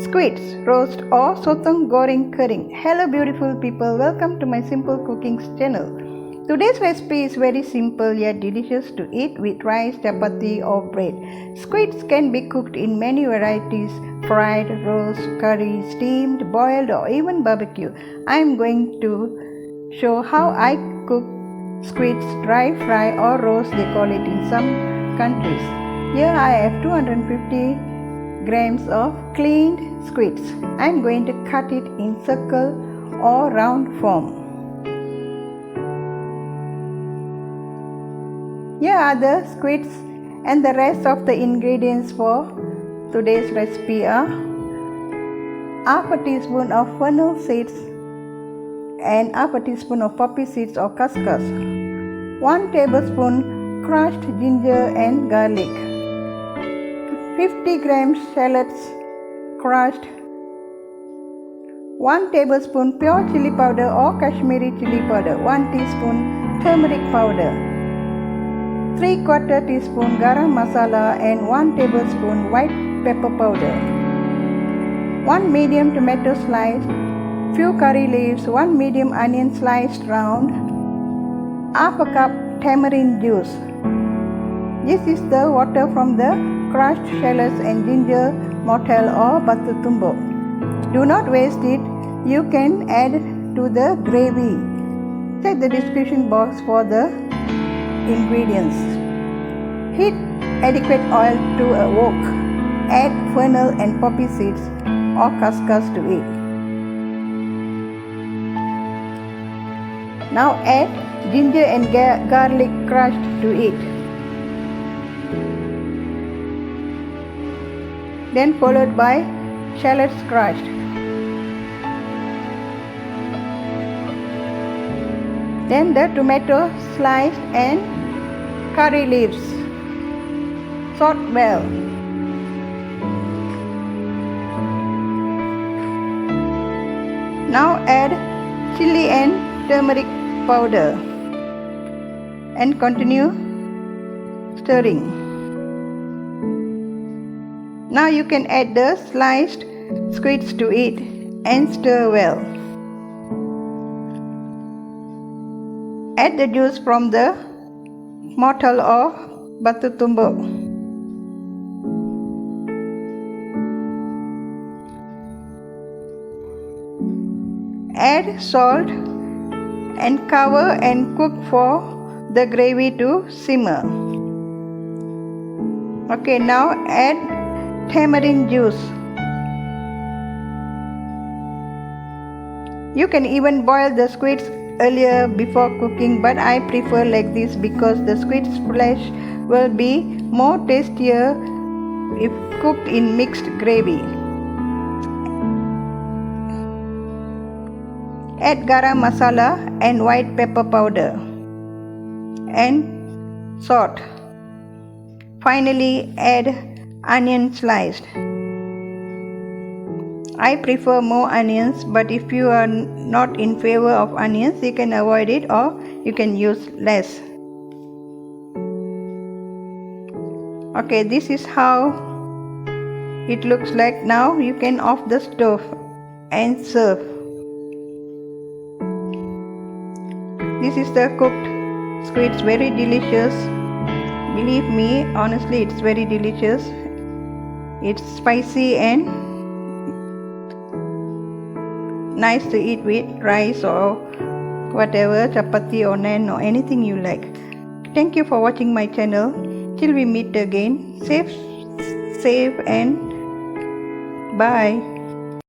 Squids Roast or Sotong Goreng Kering. Hello beautiful people, welcome to my simple cooking channel. Today's recipe is very simple yet delicious to eat with rice, chapati or bread. Squids can be cooked in many varieties: fried, roast, curry, steamed, boiled or even barbecue. I am going to show how I cook squids dry fry or roast, they call it in some countries. Here I have 250 grams of cleaned squids. I am going to cut it in circle or round form. Here are the squids, and the rest of the ingredients for today's recipe are half a teaspoon of fennel seeds and half a teaspoon of poppy seeds or couscous, 1 tablespoon crushed ginger and garlic, 50 grams shallots crushed, 1 tablespoon pure chili powder or Kashmiri chili powder, 1 teaspoon turmeric powder, 3/4 teaspoon garam masala and 1 tablespoon white pepper powder, 1 medium tomato sliced, few curry leaves, 1 medium onion sliced round, half a cup tamarind juice. This is the water from the crushed shallots and ginger mortel or batu tumbuk. Do not waste it. You can add to the gravy. Check the description box for the ingredients. Heat adequate oil to a wok. Add fennel and poppy seeds or couscous to it. Now add ginger and garlic crushed to it. Then followed by shallots crushed. Then the tomato sliced and curry leaves. Salt well. Now add chili and turmeric powder and continue stirring. Now you can add the sliced squids to it and stir well. Add the juice from the mortel or batu tumbuk. Add salt and cover and cook for the gravy to simmer. Okay, now add tamarind juice. You can even boil the squids earlier before cooking, but I prefer like this because the squid's flesh will be more tastier if cooked in mixed gravy. Add garam masala and white pepper powder and salt. Finally add onion sliced. I prefer more onions, but if you are not in favor of onions, you can avoid it or you can use less. Okay, this is how it looks like. Now you can off the stove and serve. This is the cooked squids, very delicious. Believe me, honestly, it's very delicious. It's spicy and nice to eat with rice or whatever, chapati or naan or anything you like. Thank you for watching my channel. Till we meet again, safe and bye.